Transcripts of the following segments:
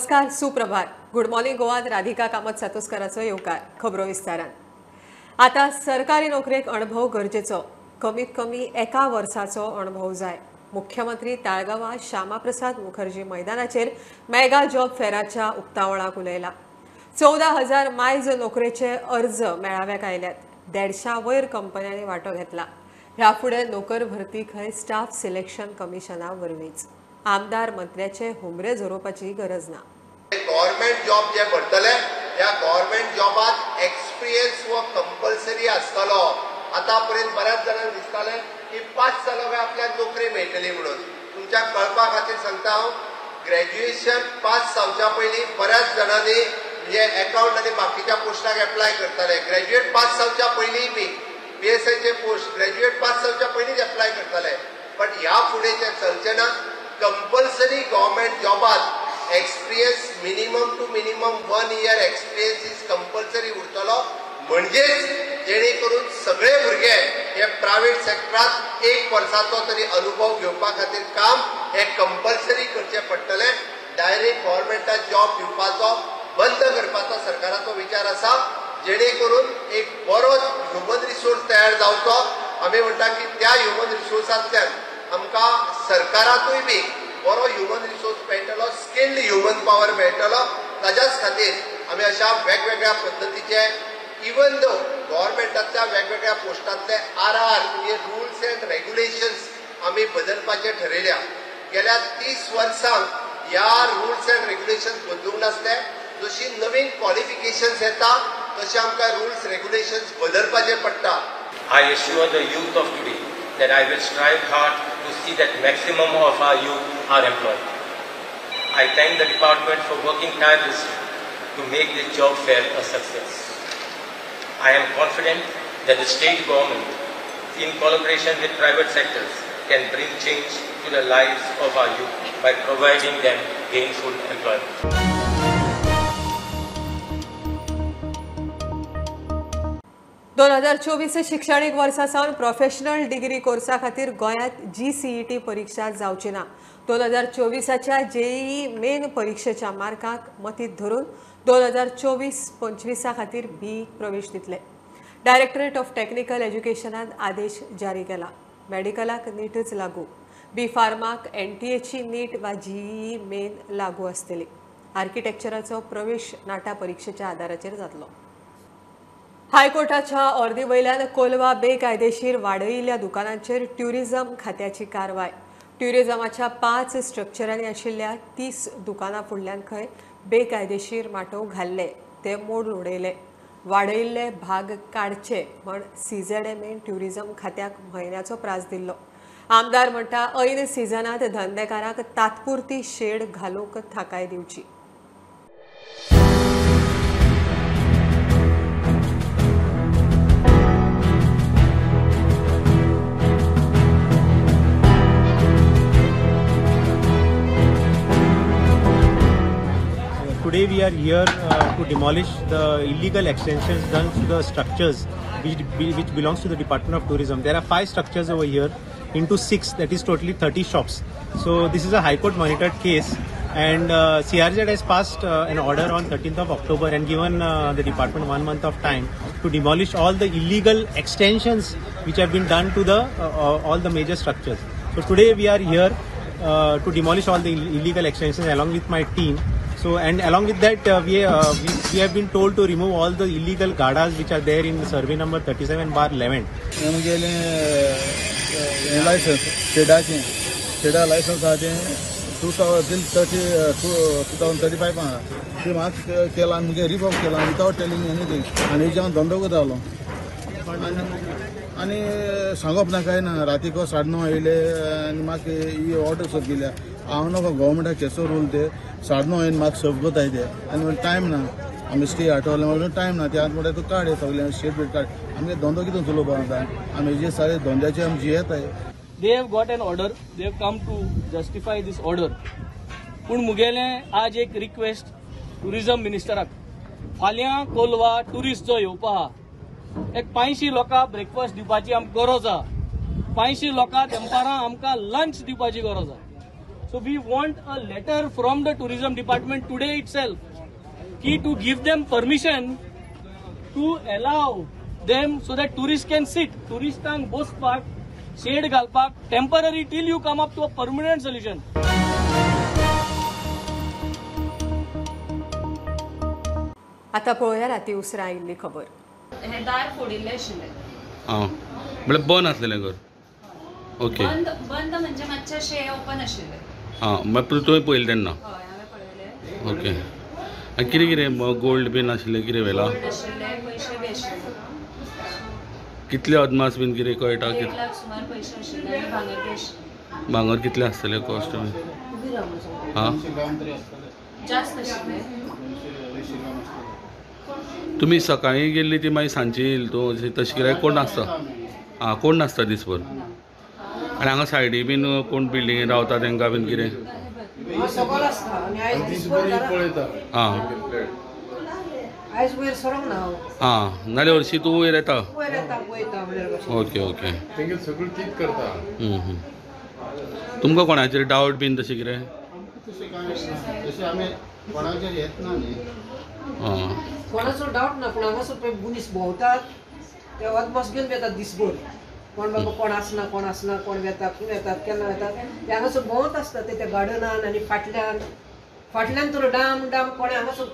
नमस्कार, सुप्रभात. Good morning गोवात Radhika Kamat सातोस्कराचो येवकार. खबरो विस्तारान. आता सरकारी नोकरेक अणभव गरजेचो. कमीत कमी एका वर्साचो अणभव जाय. मुख्यमंत्री ताळगांवां श्यामाप्रसाद मुखर्जी मैदानाचेर मेगा जॉब फेराच्या उक्तावळाक उलयला. 14,000 मायज नोकरेचे अर्ज मेळाव्याक आयल्यात. 150 वयर कंपन्यांनी वांटो घेतला. ह्या फुडें नोकर भरतीक स्टाफ सिलेक्शन कमिशना वरवींच. आमदार मंत्र्याचे हुमरे झरोवपाची गरज ना. गव्हर्नमेंट जॉब जे भरतले त्या गव्हर्नमेंट जॉबात एक्सपिरियन्स व कंपल्सरी आसतलो. आतापर्यंत बऱ्याच जाणांक दिसताले की 5 सालां आपल्याक नोकरी मेळटली म्हणून. तुमच्या कळपा खातीर सांगता हांव, ग्रॅज्युएशन पास जावच्या पयलीं बऱ्याच जाणांनी म्हणजे अकाउंट आनी बाकीच्या पोस्टाक एप्लाय करताले. ग्रॅज्युएट पास जावच्या पयलीं बी PSIचे पोस्ट ग्रॅज्युएट पास जावच्या पयलींच एप्लाय करताले. बट ह्या फुडें ते चलचें ना. कंपल्सरी गव्हर्नमेंट जॉबात experience minimum two minimum 1 year experience is compulsory उरतलो. म्हणजेच जेणे करून सगळे भुरगे हे प्रायव्हेट सेक्टरात 1 वर्साचो तरी अनुभव घेवपा खातीर काम हे कंपल्सरी करचे पडटले. डायरेक्ट गव्हर्नमेंटाक जॉब दिवपाचो बंद करपाचो सरकाराचो विचार आसा. जेणे करून एक बरो ह्युमन रिसोर्स तयार जावचो. आमी म्हणटा की त्या ह्युमन रिसोर्सांतल्यान आमकां सरकाराकूय बी बरो ह्युमन रिसोर्स मेळटलो, स्किल्ड ह्युमन पॉवर मेळटलो. ताच्याच खातीर आमी अशा वेगवेगळ्या पद्दतीचे इवन दो गव्हर्नमेंटाच्या वेगवेगळ्या पोस्टांतले RR म्हणजे रुल्स अँड रेग्युलेशन्स आमी बदलपाचे ठरयल्या. गेल्या 30 वर्सांक ह्या रुल्स अँड रेग्युलेशन्स बदलूंक नासले. जशी नवीन क्वालिफिकेशन्स येता तशे आमकां रुल्स रेग्युलेशन्स बदलपाचे पडटा. I assure the youth of today that I will strive hard to see that maximum of our youth are employed. I thank the department for working tirelessly to make this job fair a success. I am confident that the state government, in collaboration with private sectors, can bring change to the lives of our youth by providing them gainful employment. दोन 2024 शिक्षणीक वर्सा सावन professional degree कोर्सा खातीर गोंयांत GCET परीक्षा जावची ना. 2024च्या JEE main परीक्षेच्या मार्काक मतीत धरून 2024-25 खातीर B प्रवेश दितले. डायरेक्टरेट ऑफ टेक्निकल एज्युकेशनान आदेश जारी केला. मेडिकलाक नीटच लागू. B फार्माक NTA नीट वा JEE मेन लागू आसतली. आर्किटेक्चराचो प्रवेश नाटा परीक्षेच्या आदाराचेर जातलो. हायकोर्टाच्या ऑर्दी वयल्यान कोलवा बेकायदेशीर वाडयिल्ल्या दुकानांचेर ट्युरिझम खात्याची कारवाय. ट्युरिझमाच्या 5 स्ट्रक्चरांनी आशिल्ल्या 30 दुकानां फुडल्यान खंय बेकायदेशीर माटोव घाल्ले ते मोडून उडयले. वाडयिल्ले भाग काडचे म्हण CZMA ट्युरिझम खात्याक म्हयन्याचो प्रास दिल्लो. आमदार म्हणटा ऐन सिजनांत धंदेकारांक तात्पुरती शेड घालूंक थाकाय दिवची. Today we are here to demolish the illegal extensions done to the structures which belongs to the Department of Tourism. There are 5 structures over here into 6, that is totally 30 shops. So this is a High Court monitored case, and CRZ has passed an order on 13th of October and given the department 1 month of time to demolish all the illegal extensions which have been done to the all the major structures. So today we are here to demolish all the illegal extensions along with my team. So, and along with that we have been told to remove all the illegal gadas which are there in survey number 37/11. आमगेले licence शेडा licence आहा तें 2035 आहा. ते म्हाका केला आमगे revoke केला without telling anything. आनी हेजे हांव धंदो करतालो आनी सांगप ना काय ना. रातीको 9:30 येयले आनी म्हाका ही ऑर्डर सर्व केल्या. हांव नको गव्हर्मेंटाक केसो रूल ते 9:30 येवन म्हाका सर्व कोताय ते. आनी म्हणून टायम ना. आमी स्टे आठवले म्हणून टायम ना. ते आतां म्हणटा तूं काड सगलें शेड बेड काड. आमगे धंदो कितें चलोवपा जाता. आमी हेजे सारे धंद्याचे आमी जियेताय. They have got an order. They have come to justify this order. पूण मुगेले आज एक रिक्वेस्ट टुरिझम मिनिस्टराक. फाल्यां कोलवा टुरिस्ट जो येवपा आहा एक 500 लोकांक ब्रेकफास्ट दिवपाची आमकां गरज आहा. 500 लोकांक दनपारां आमकां लंच दिवपाची गरज आहा. So we want a letter from the tourism department today itself to give them permission to allow them so that tourists can sit. Turistank bospak, shade galpak, temporary till you come up to a permanent solution. आता पळोवया राती उसरा आयिल्ली खबर. हे दार फोडिल्ले आशिल्ले. म्हणजे बंद आसलेलें घर. ओके. बंद म्हणजे मातशे अशें ओपन आशिल्ले. मागीर तुवें पळयलें तेन्ना. हय हांवें पळयलें. ओके. आनी कितें कितें गोल्ड बीन आशिल्लें कितें व्हेला? गोल्ड आशिल्ले, पयशे बी आशिल्ले. कितले अदमास बीन कितें कळटा? 1 लाख सुमार पयशे आशिल्ले आनी भांगर बी आशिल्लें. भांगर कितलें आसतलें कॉस्ट? जास्त आशिल्ले. तुमी सकाळीं गेल्ली ती मागीर सांजची येयली तूं तशें कितें कोण नासता? कोण नासता दिसभर? आनी हांगा सायडी बीन कोण बिल्डिंगेन रावता तांकां बीन कितें? नाल्यार हरशीं तूं वयर येता? Okay okay. तुमकां कोणाचेर डावट बीन तशें कितें? कोणाचो डावट ना, पूण हांगासर पळय मनीस भोंवतात ते अदमास घेवन येतात दिसभर. कोण बाबा कोण आसना कोण येतात खंय येतात केन्ना येतात ते हांगासर भोंवत आसतात ते गार्डनान आनी फाटल्यान तर डाम कोणें हांगासर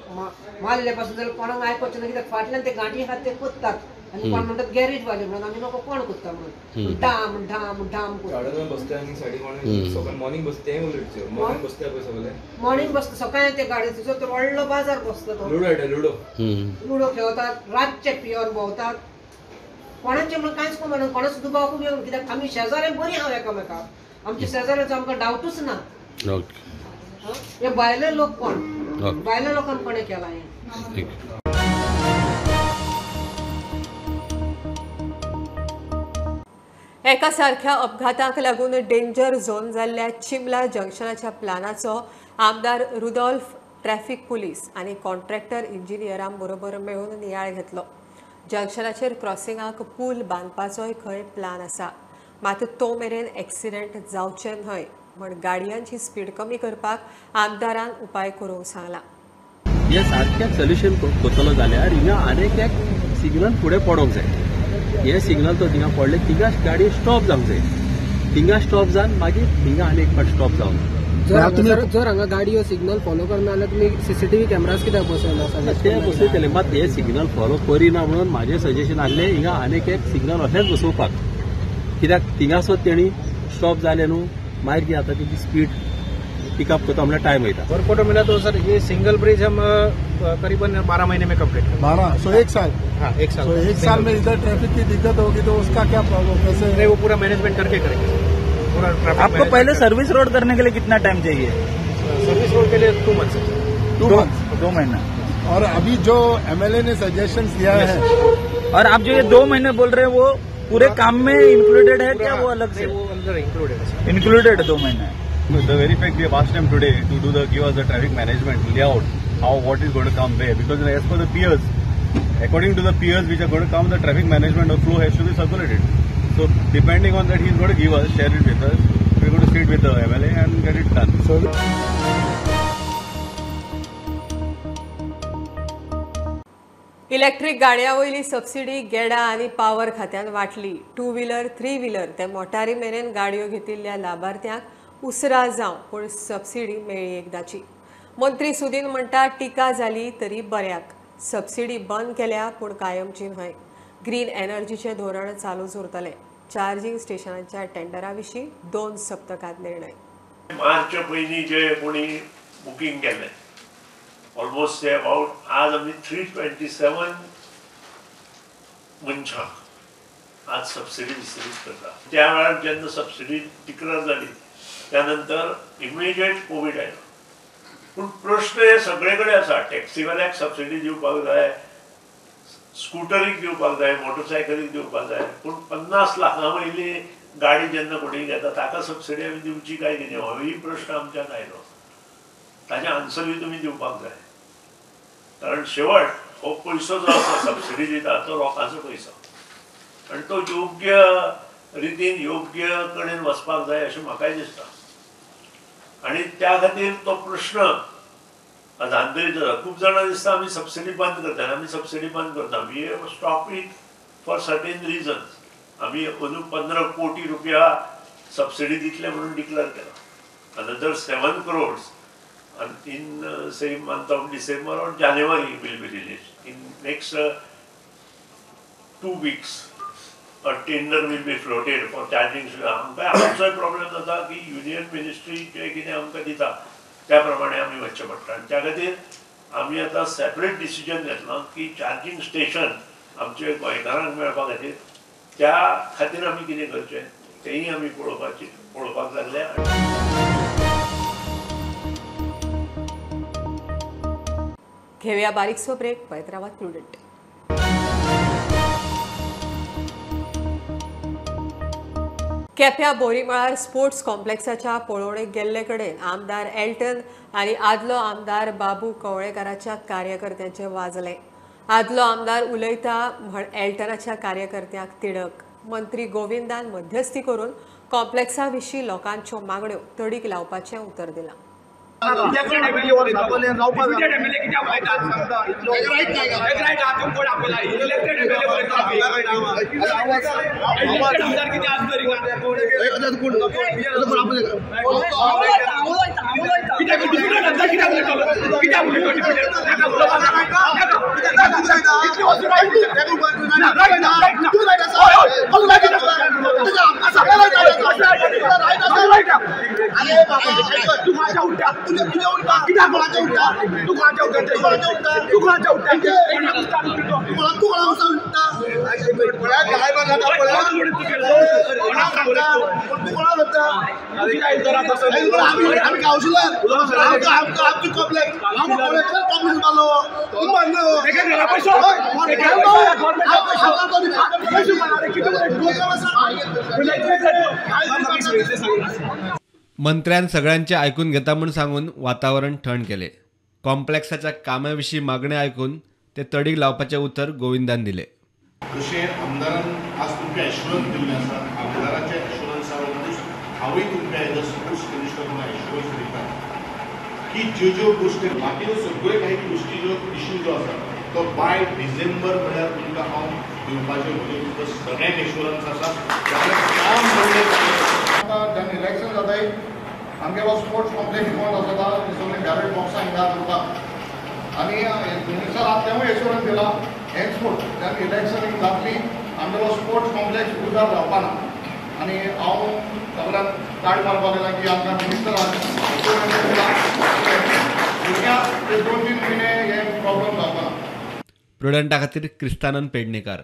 मारले पासून जाल्यार कोणाक आयकोचें ना, कित्याक फाटल्यान ते गांठी आहात ते कोत्तात आनी कोण म्हणटात गॅरेज वाले म्हणून आमी लोक कोण कोत्ता म्हणून डाम मॉर्निंग बसता सकाळी ते गाडयेचो तर व्हडलो बाजार बसता तो लुडो खेळतात, रातचे पियोन भोंवतात. कोणाचें म्हणून कांयच म्हणून कोणाचो दुबाव घेवन, कित्याक आमी शेजाऱ्यां बरीं आहात एकामेकाक. आमच्या शेजाऱ्याचो आमकां डावटूच ना. हे भायले लोक कोण? भायल्या लोकांनी कोणें केलां हें? एका सारख्या अपघाताक लागून डेंजर झोन जाल्ल्या चिमला जंक्शनाच्या प्लानाचो आमदार रुडॉल्फ ट्रॅफिक पुलीस आनी कॉन्ट्रॅक्टर इंजिनियरां बरोबर मेळून नियाळ घेतलो. जंक्शनाचेर क्रॉसिंगाक पूल बांदपाचोय खंय प्लान आसा, मात तो मेरेन एक्सिडेंट जावचे न्हय म्हण गाडयांची स्पीड कमी करपाक आमदारान उपाय करूंक सांगला. हे सारकें सोल्युशन करतलो जाल्यार हिंगा आनीक एक सिग्नल फुडें पडोंक जाय. हे सिग्नल तो थिंगा पडले थिंगा गाडी स्टॉप जावंक जाय. थिंगा स्टॉप जावन मागीर थिंगा आनीक फावट स्टॉप जावंक. जर हांगा गाडी सिग्नल फॉलो करना जाल्यार तुमी CCTV कॅमेराज कित्याक बसयना? ते बसयतले, मात हे सिग्नल फॉलो करिना म्हणून म्हाजें सजेशन आहलें हिंगा आनीक एक सिग्नल अशेंच बसोवपाक. कित्याक थिंगासो तेणी स्टॉप जाले न्हू, मागीर कितें जाता तेजी स्पीड पिकअप करता म्हणल्यार टायम वयता. वर्कआउट मिला तो सर ये सिंगल ब्रिज हम करीबन 12 महीने में कंप्लीट करें. 12 सो 1 साल. हाँ 1 साल. तो 1 साल में इधर ट्रैफिक की दिक्कत होगी तो उसका क्या प्रॉब्लम कैसे? नहीं, वो पूरा मैनेजमेंट करके करेंगे. पूरा ट्रैफिक आपको पहले सर्विस रोड करने के लिए कितना टाइम चाहिए? सर्विस रोड के लिए 2 मंथ्स. 2 महीना. और अभी जो MLA ने सजेशन दिया है, और आप जो ये 2 महीने बोल रहे हैं वो पूरे काम में इंक्लूडेड है क्या वो अलग से? वो अंदर इंक्लूडेड 2 महीना. The very fact we have asked them today to give us the traffic management layout, what is going to come where, because as per the piers, according to the piers which are going to come, the traffic management of flow has to be circulated. So depending on that, he is going to give us, share it with us. We are going to sit with the MLA and get it done. So. Electric गाडयां वयली subsidy गेडा आनी power खात्यान वाटली. 2 wheeler 3 wheeler ते मोटारी मेरेन गाडयो घेतिल्ल्या लाभार्थ्यांक उसरा जावं पूण सबसिडी मेळ्ळी एकदाची. मंत्री सुदीन म्हणटा टिका जाली तरी बऱ्याक. सबसिडी बंद केल्या पूण कायमची न्हय. ग्रीन एनर्जीचे धोरण चालूच उरतलें. चार्जिंग स्टेशनांच्या टेंडरा विशीं 2 सप्तकांत निर्णय. मार्चच्या पयलीं जे कोणी बुकींग केल्लें ऑलमोस्ट ते अबाउट आज आमी 327 मनशांक आज सबसिडी डिस्ट्रीब्यूट करता. त्या वेळार जेन्ना सबसिडी डिक्लेअर जाली त्यानंतर इमिजिएट कोविड आयलो. पूण प्रश्न हे सगळे कडेन आसा. टॅक्सीवाल्याक सबसिडी दिवपाक जाय, स्कुटरीक दिवपाक जाय, मोटरसायकलीक दिवपाक जाय, पूण 50 लाखां वयली गाडी जेन्ना कोणी घेता ताका सबसिडी आमी दिवची काय कितें होय प्रश्न आमच्यान आयलो. ताचें आन्सरूय तुमी दिवपाक जाय. कारण शेवट हो पयसो जो आसा सबसिडी दिता तो लोकांचो पयसो आनी तो योग्य रितीन योग्य कडेन वचपाक जाय अशें म्हाकाय दिसता. आणि त्या खातीर तो प्रश्न आता अंतरीत जाता. खूप जाणां दिसता आमी सबसिडी बंद करता. आमी सबसिडी बंद करता. We have stop it for certain reasons. आमी अजून 15 कोटी रुपया सबसिडी दितले म्हणून डिक्लेअर केला. Another 7 crores in say month of December or January will be released. In next 2 weeks a tender will be floated for charging. आमकां आमचोय problem जाता की युनियन मिनिस्ट्री जे कितें आमकां दिता त्या प्रमाणे आमी वचचें पडटा. आनी त्या खातीर आमी आतां सेपरेट डिसिजन घेतलां की चार्जिंग स्टेशन आमचे गोंयकारांक मेळपा खातीर त्या खातीर आमी कितें करचें तेंय आमी पळोवपाक लागले. घेऊया बारीकसो ब्रेक. पळयत रावात प्रुडंट. केप्या बोरीमळार स्पोर्ट्स कॉम्प्लेक्साच्या पळोवणेक गेल्ले कडेन आमदार एल्टन आनी आदलो आमदार बाबू कवळेकाराच्या कार्यकर्त्यांचे वाजले. आदलो आमदार उलयता म्हण एल्टनाच्या कार्यकर्त्यांक तिडक. मंत्री गोविंदान मध्यस्थी करून कॉम्प्लेक्सा विशीं लोकांच्यो मागण्यो तडीक लावपाचें उतर दिलां. मंत्र्यान सगळ्यांचे आयकून घेता म्हूण सांगून वातावरण थंड केले. कॉम्प्लेक्साच्या कामाविशीं मागणे आयकून ते तडीक लावपाचे उतर गोविंदान दिले. जशें आमदारान आज तुमकां एश्युरन्स दिल्ले आसा, आमदाराच्या एश्युरन्सा वरवीच हांवूय तुमकां एज अ स्पोर्ट्स मिनिस्टर म्हणून एश्युरन्स दिता की ज्यो गोश्टी बाकीच्यो सगळ्यो काही गोश्टी ज्यो इश्यू जो आसा तो बाय डिसेंबर म्हळ्यार तुमकां हांव दिवपाचें म्हणजे तुमकां सगळ्यांक एश्युरन्स आसा. काम जेन्ना इलेक्शन जाताय आमगे हो स्पोर्ट्स कॉम्प्लेक्स बंद आसता, सगळे बॅलेट बॉक्सां हिंगा करतात आनी मिनिस्टर तेवूय एश्युरन्स दिला एक्सपोर्ट जेन्ना इलेक्शन जातली आमगे हो स्पोर्ट्स कॉम्प्लेक्स उजार जावपाना. आनी हांव सगळ्यांक कार्ड मारपाक लागला की आमकां मिनिस्टरान एश्युरन्स दिला भुरग्यांक ते 2-3 म्हयने हे प्रॉब्लेम जावपाना. प्रुडंटा खातीर क्रिस्तानंद पेडणेकार.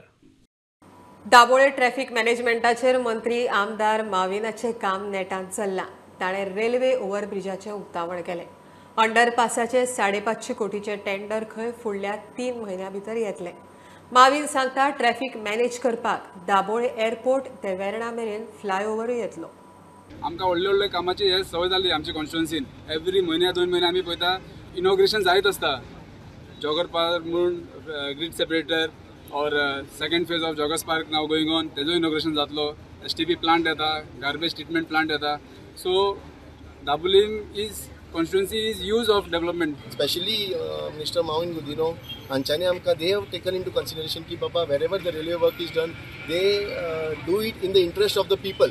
दाबोळे ट्रॅफिक मॅनेजमेंटाचेर मंत्री आमदार माविनाचें काम नेटान चल्लां. ताणें रेल्वे ओव्हरब्रिजाचें उक्तावण केलें. अंडरपासाचे 550 कोटीचे टेंडर खंय फुडल्या 3 म्हयन्यां भितर येतलें. माविन सांगता ट्रॅफिक मॅनेज करपाक दाबोळे एअरपोर्ट ते वेर्णा मेरेन फ्लायओव्हरूय येतलो. आमकां व्हडले व्हडले कामाची हे संवय जाल्ली आमच्या कॉन्स्टिट्युएन्सीन. एवरी म्हयन्या 2 म्हयने आमी पळयता इनॉग्रेशन जायत आसता. जॉगर पार्क म्हणून ग्रीड सेपरेटर और second phase of joggers park now going on, तेजो इनॉग्रेशन जातलो. STP प्लांट येता, गार्बेज ट्रिटमेंट प्लांट येता. So Dabolim is constituency is use of development. Especially Mr. Mawin Gudino, Anchani Amka, they have taken into consideration ki Baba, wherever the railway work is done, they do it in the interest of the people.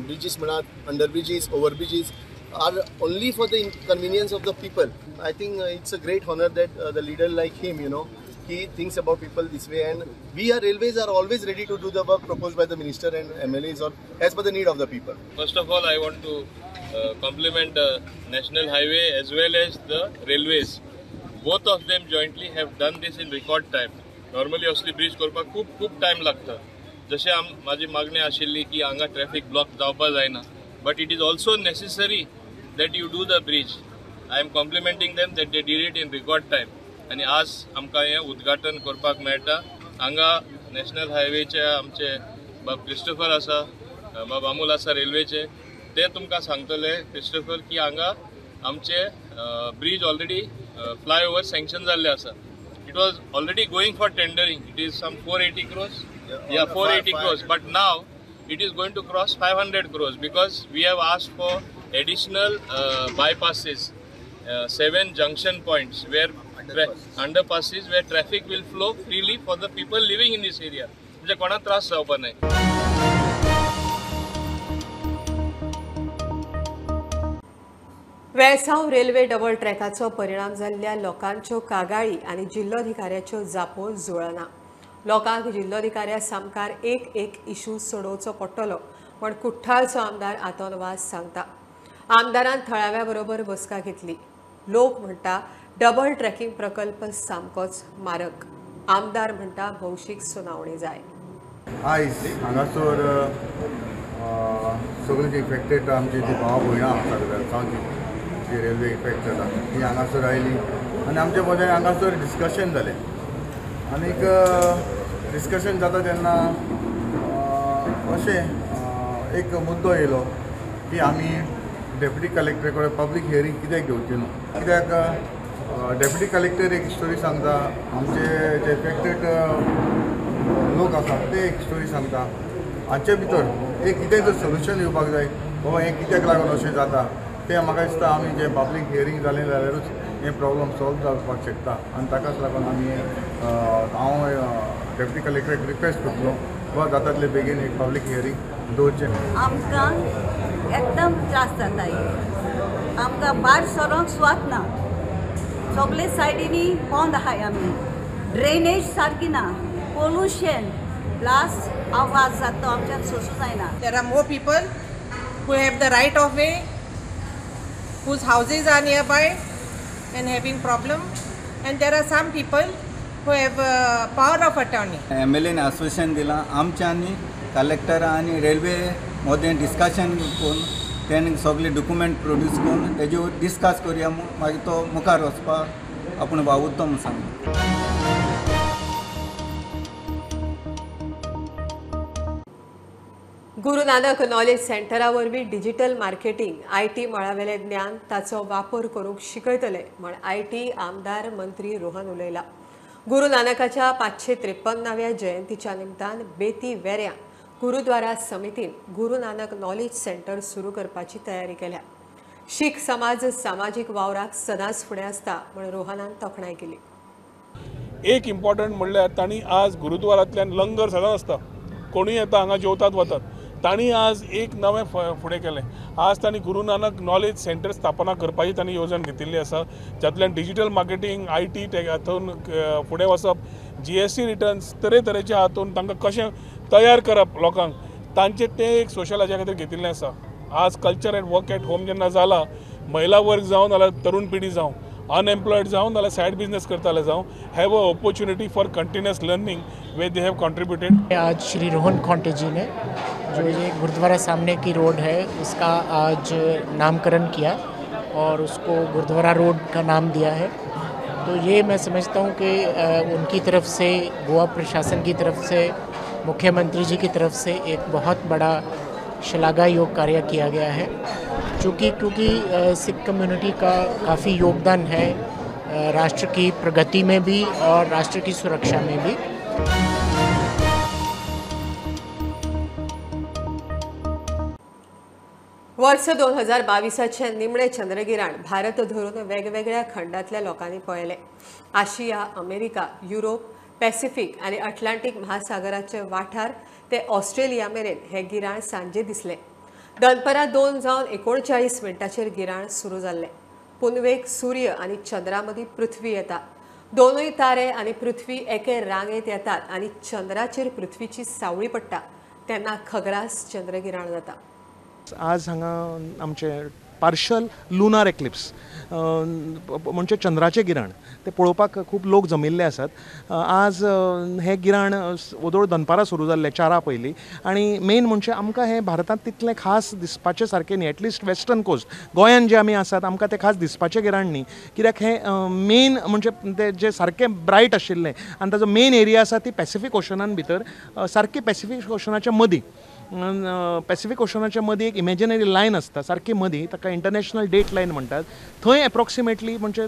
Bridges, under bridges, over bridges are only for the convenience of the people. I think it's a great honor that the leader like him, you know, he thinks about people this way, and we railways are always ready to do the work proposed by the minister and MLAs or as per the need of the people. First of all, I want to compliment National Highway as well as the railways. Both of them jointly have done this in record time. Normally असली bridge करपाक खूप time लागता. जशें माझी मागणी आशिल्ली की हांगा ट्रॅफिक ब्लॉक जावपा जायना, but it is also necessary that you do the bridge. I am complimenting them that they did it in record time. आणि आज आमकां हें उद्घाटन करपाक मेळटा. हांगा नॅशनल हायवेचे आमचे बाब क्रिस्टोफर आसा, बाब अमोल आसा रेल्वेचे, ते तुमकां सांगतले क्रिस्टोफर की हांगा आमचे ब्रिज ऑलरेडी फ्लायओवर सँक्शन जाल्ले आसा. It was already going for tendering. It is some 480 crores. Yeah, 480 crores. But now it is going to cross 500 crores because we have asked for additional bypasses, 7 junction points where underpasses where traffic will flow freely for the people living in this area. म्हणजे कोणा त्रास जावपा नाही. Velsao railway double ट्रॅकाचो परिणाम जाल्ल्या लोकांच्यो कागाळी आनी जिल्लोधिकाऱ्याच्यो जापो जुळना. लोकांक जिल्लोधिकाऱ्या सामकार एक इशू सोडोवचो पडटलो म्हण कुठ्ठाळचो आमदार आतोन वास सांगता. आमदारान थळाव्या बरोबर बसका घेतली. लोक म्हणटा डबल ट्रॅकिंग प्रकल्प सामकोच मारक. आमदार म्हणटा भौशीक सुनावणी जाय. आयज हांगासर सगळी जी इफेक्टेड आमची जी भाव भयणां आसात वेळसांवची जी रेल्वे इफेक्ट जाला ती हांगासर आयली आनी आमचे मदें हांगासर डिस्कशन जालें. आनीक डिस्कशन जाता तेन्ना अशें एक मुद्दो येयलो की आमी डेप्युटी कलेक्टरा कडेन पब्लीक हियरींग कित्याक घेवची न्हू. कित्याक डेप्युटी कलेक्टर एक स्टोरी सांगता, आमचे जे इफेक्टेड लोक आसात ते एक स्टोरी सांगता. हाचे भितर एक कितें जर सोल्युशन येवपाक जाय बाबा हें कित्याक लागून अशें जाता तें म्हाका दिसता आमी जे पब्लीक हियरींग जालें जाल्यारूच हें प्रॉब्लम सॉल्व जावपाक शकता. आनी ताकाच लागून आमी हांव डेप्युटी कलेक्टराक रिक्वेस्ट करतलो वा जाता तितले बेगीन एक पब्लीक हियरींग दवरचें. आमकां एकदम त्रास जाता. आमकां भायर सरोंक सुवात ना. सगळे सायडीनी बंद आहाय आमी. ड्रेनेज सारकी ना. पोल्युशन प्लस आवाज जाता आमच्यान सोसूं जायना. There are more people who have the right of way, whose houses are nearby and having problem, and there are some people who have power of attorney. MLA ने आश्वासन दिला. आमच्यांनी कलेक्टर आनी railway मदें डिस्कशन करून तेणें सगळे document produce करून तेजेर डिस्कस करया मागीर तो मुखार वचपाक आपूण उत्तम सांगता. गुरू नानक नॉलेज सेंटरा वरवीं डिजिटल मार्केटिंग IT मळावेलें ज्ञान ताचो वापर करूंक शिकयतले म्हण IT आमदार मंत्री रोहन उलयला. गुरू नानकाच्या 553व्या जयंतीच्या निमतान बेती वेऱ्यां गुरुद्वारा समितीन गुरू नानक नॉलेज सेंटर सुरू करपाची तयारी केल्या. शीख समाज सामाजीक वावराक सदांच फुडें आसता म्हण रोहनान तोखणाय केली. एक इम्पॉर्टंट म्हणल्यार तांणी आज गुरुद्वारांतल्यान लंगर सदांच आसता. कोणूय येता हांगा जेवतात वतात. तांणी आज एक नवें फुडें केलें. आज तांणी गुरू नानक नॉलेज सेंटर स्थापना करपाची तांणी येवजण घेतिल्ली आसा. जातूंतल्यान डिजिटल मार्केटिंग IT हातूंत फुडें वचप, GST रिटर्न्स तरेतरेच्या हातूंत तांकां कशें तयार करप लोकांक तांचे तें एक सोशल हाच्या खातीर घेतिल्लें आसा. आज culture end work at home जेन्ना जाला, महिला वर्ग जावं नाल्यार तरुण पिढी जावं, अनएम्प्लॉयड जावं नाल्यार सायड बिजनेस करताले जावं, have a opportunity for continuous learning way they have contributed. आज श्री रोहन खॉन्टे जी ने जो ये गुरुद्वारा सामने की रोड है उसका आज नामकरण किया और उसको गुरुद्वारा रोड का नाम दिया है. तो ये मैं समझता हूँ कि उनकी तरफ से, गोवा प्रशासन की तरफ से, मुख्यमंत्री जी की तरफ से एक बहुत बड़ा श्लाघायोग कार्य किया गया है. क्योंकि सिख कम्युनिटी का काफ़ी योगदान है राष्ट्र की प्रगति में भी और राष्ट्र की सुरक्षा में भी. वर्ष 2022चे निमणे चंद्रगिराण भारत धरून वेगवेगळ्या खंडातल्या लोकांनी पळयले. आशिया, अमेरिका, युरोप, पॅसिफिक आनी अटलांटीक महासागराचे वाठार ते ऑस्ट्रेलिया मेरेन हे गिराण सांजे दिसले. दनपरां 2:39 गिराण सुरू जाल्लें. पुनवेक सूर्य आनी चंद्रा मदीं पृथ्वी येता. दोनूय तारे आनी पृथ्वी एके रांगेत येतात आनी चंद्राचेर पृथ्वीची सावळी पडटा तेन्ना खगरास चंद्रगिराण जाता. आज हांगा आमचे पार्शल लुनार एक्लिप्स म्हणजे चंद्राचें गिराण ते पळोवपाक खूब लोक जमिल्ले आसात. आज हे गिराण वोदोळ दनपारां सुरू जाल्लें 4 पयलीं आनी मेन म्हणजे आमकां हें भारतांत तितलें खास दिसपाचें सारकें न्ही. एटलिस्ट वेस्टर्न कोस्ट गोंयान जे आमी आसात आमकां तें खास दिसपाचें गिराण न्ही. कित्याक हें मेन म्हणजे तें जें सारकें ब्रायट आशिल्लें आनी ताजो मेन एरिया आसा ती पॅसिफीक ओशनान भितर सारकी पॅसिफीक ओशनाच्या मदीं पॅसिफीक ओशनाच्या मदीं एक इमॅजिनरी लायन आसता सारकी मदीं, ताका इंटरनॅशनल डेट लायन म्हणटात. थंय एप्रॉक्सिमेटली म्हणजे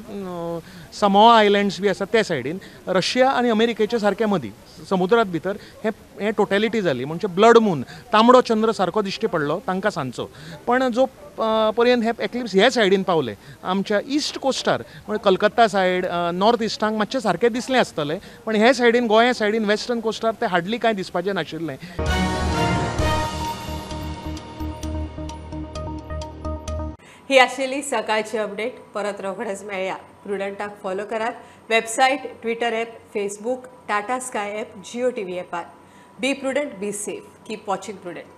समोआ आयलँड्स बी आसात त्या सायडीन रशिया आनी अमेरिकेच्या सारक्या मदीं समुद्रांत भितर हे टोटॅलिटी जाली. म्हणजे ब्लड मून तांबडो चंद्र सारको दिश्टी पडलो तांकां सांचो. पण जो पर्यंत हे एक्लिप्स हे सायडीन पावले आमच्या ईस्ट कोस्टार म्हणजे कलकत्ता सायड नॉर्थ इस्टांक मातशें सारकें दिसलें आसतलें, पण हे सायडीन गोंया सायडीन वेस्टर्न कोस्टार ते हार्डली कांय दिसपाचें नाशिल्लें. ही आशिल्ली सकाळची अपडेट. परत रोखडेच मेळया. प्रुडंटाक फॉलो करात. Website, Twitter app, Facebook, Tata Sky app, Jio TV ॲपार. Be Prudent, be safe. Keep watching prudent.